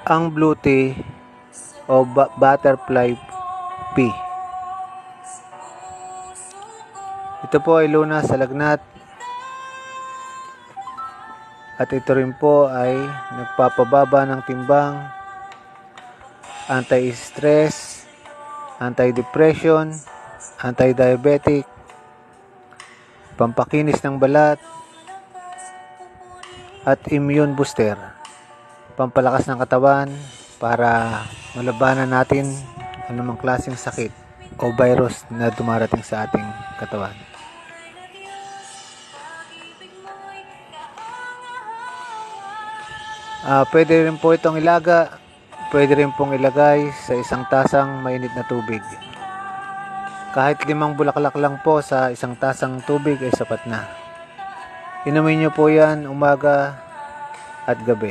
Ang blue tea o butterfly pea. Ito po ay lunas sa lagnat at ito rin po ay nagpapababa ng timbang, anti-stress, anti-depression, anti-diabetic, pampakinis ng balat, at immune booster, pampalakas ng katawan para malabanan natin anumang klaseng sakit o virus na dumarating sa ating katawan. Pwede rin po itong ilaga, pwede rin pong ilagay sa isang tasang mainit na tubig. Kahit 5 bulaklak lang po sa isang tasang tubig ay sapat na. Inumin nyo po yan umaga at gabi.